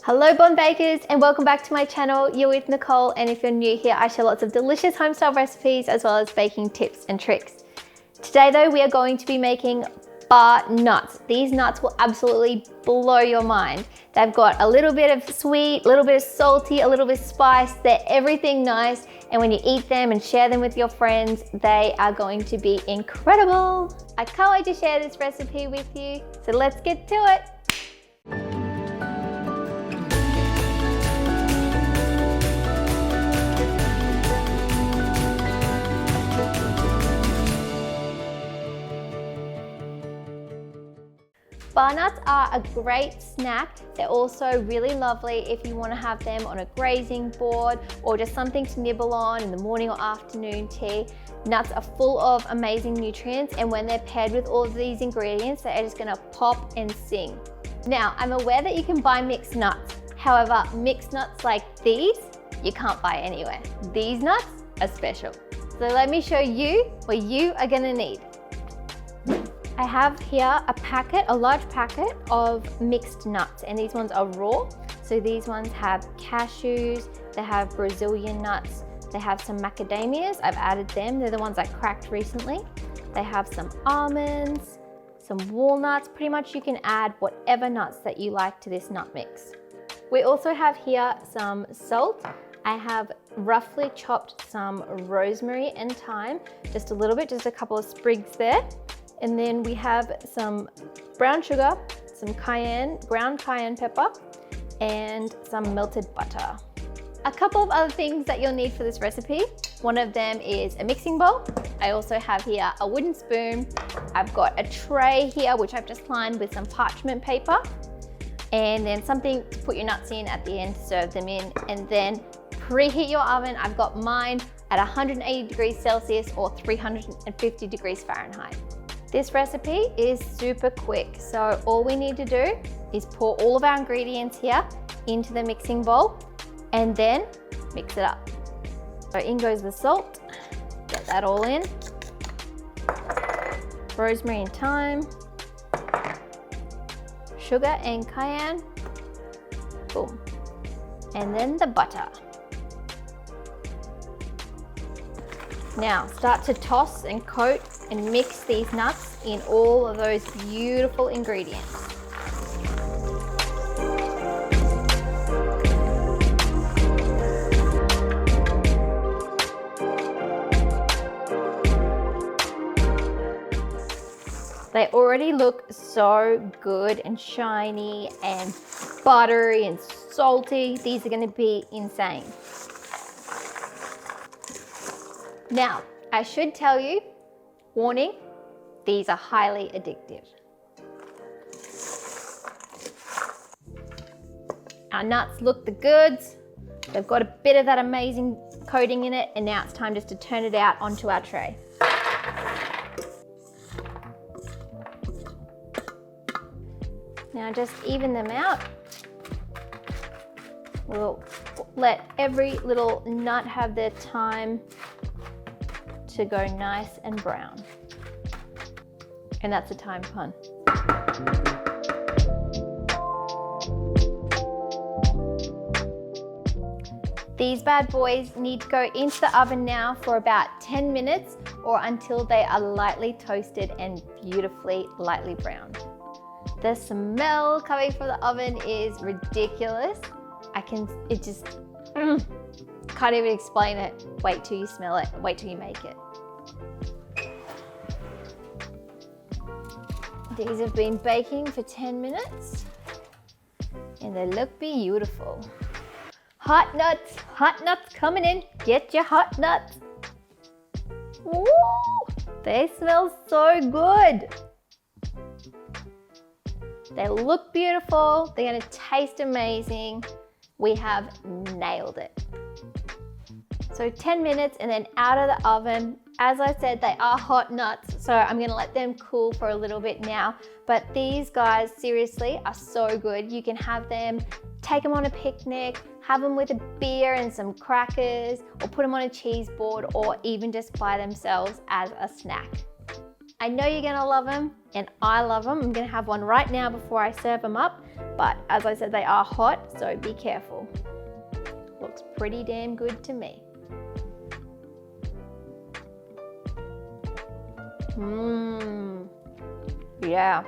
Hello Bon Bakers and welcome back to my channel. You're with Nicole, and if you're new here, I share lots of delicious home-style recipes as well as baking tips and tricks. Today though, we are going to be making bar nuts. These nuts will absolutely blow your mind. They've got a little bit of sweet, a little bit of salty, a little bit of spice. They're everything nice, and when you eat them and share them with your friends, they are going to be incredible. I can't wait to share this recipe with you, so let's get to it. Bar nuts are a great snack. They're also really lovely if you want to have them on a grazing board or just something to nibble on in the morning or afternoon tea. Nuts are full of amazing nutrients, and when they're paired with all of these ingredients, they're just going to pop and sing. Now, I'm aware that you can buy mixed nuts. However, mixed nuts like these, you can't buy anywhere. These nuts are special. So let me show you what you are going to need. I have here a large packet of mixed nuts, and these ones are raw. So these ones have cashews, they have Brazilian nuts, they have some macadamias, I've added them, they're the ones I cracked recently. They have some almonds, some walnuts, pretty much you can add whatever nuts that you like to this nut mix. We also have here some salt. I have roughly chopped some rosemary and thyme, just a little bit, just a couple of sprigs there. And then we have some brown sugar, some ground cayenne pepper, and some melted butter. A couple of other things that you'll need for this recipe. One of them is a mixing bowl. I also have here a wooden spoon. I've got a tray here, which I've just lined with some parchment paper, and then something to put your nuts in at the end to serve them in. And then preheat your oven. I've got mine at 180 degrees Celsius or 350 degrees Fahrenheit. This recipe is super quick, so all we need to do is pour all of our ingredients here into the mixing bowl and then mix it up. So in goes the salt, get that all in, rosemary and thyme, sugar and cayenne, boom, and then the butter. Now start to toss and coat and mix these nuts in all of those beautiful ingredients. They already look so good and shiny and buttery and salty. These are going to be insane. Now, I should tell you, warning, these are highly addictive. Our nuts look the goods. They've got a bit of that amazing coating in it, and now it's time just to turn it out onto our tray. Now just even them out. We'll let every little nut have their time to go nice and brown. And that's a time pun. These bad boys need to go into the oven now for about 10 minutes or until they are lightly toasted and beautifully lightly browned. The smell coming from the oven is ridiculous. Can't even explain it. Wait till you smell it, wait till you make it. These have been baking for 10 minutes and they look beautiful. Hot nuts coming in. Get your hot nuts. Woo! They smell so good. They look beautiful. They're gonna taste amazing. We have nailed it. So 10 minutes and then out of the oven. As I said, they are hot nuts, so I'm gonna let them cool for a little bit now. But these guys, seriously, are so good. You can have them, take them on a picnic, have them with a beer and some crackers, or put them on a cheese board, or even just by themselves as a snack. I know you're gonna love them, and I love them. I'm gonna have one right now before I serve them up. but as I said, they are hot, so be careful. Looks pretty damn good to me. Yeah.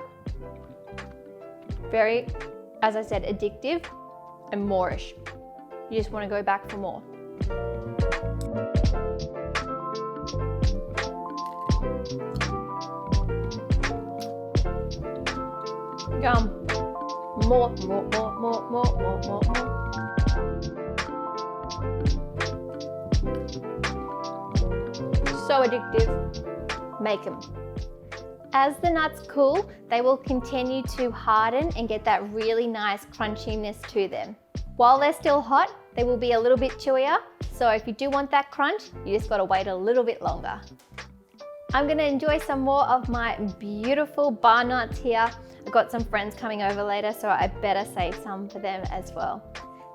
Very, as I said, addictive and moreish. You just want to go back for more. Yum. More. So addictive. Make them. As the nuts cool, they will continue to harden and get that really nice crunchiness to them. While they're still hot, they will be a little bit chewier. So if you do want that crunch, you just gotta wait a little bit longer. I'm gonna enjoy some more of my beautiful bar nuts here. I've got some friends coming over later, so I better save some for them as well.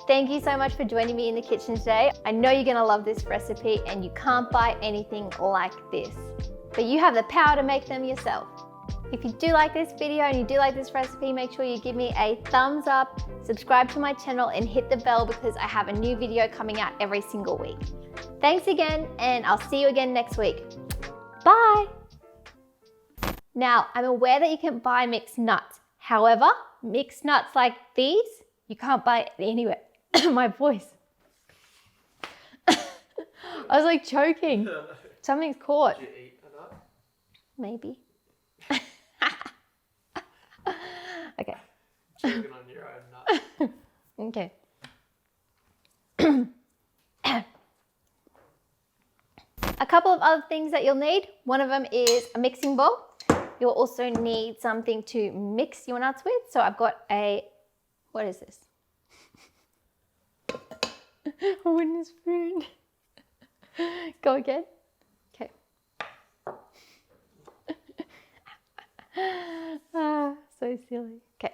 Thank you so much for joining me in the kitchen today. I know you're gonna love this recipe and you can't buy anything like this, but you have the power to make them yourself. If you do like this video and you do like this recipe, make sure you give me a thumbs up, subscribe to my channel and hit the bell because I have a new video coming out every single week. Thanks again, and I'll see you again next week. Bye. Now, I'm aware that you can buy mixed nuts. However, mixed nuts like these, you can't buy it anywhere. My voice. I was like choking. Something's caught. Did you eat a nut? Maybe. Okay. Choking on your own nut. Okay. A couple of other things that you'll need. One of them is a mixing bowl. You'll also need something to mix your nuts with. So I've got a, what is this? A wooden spoon. Go again. Okay. So silly. Okay.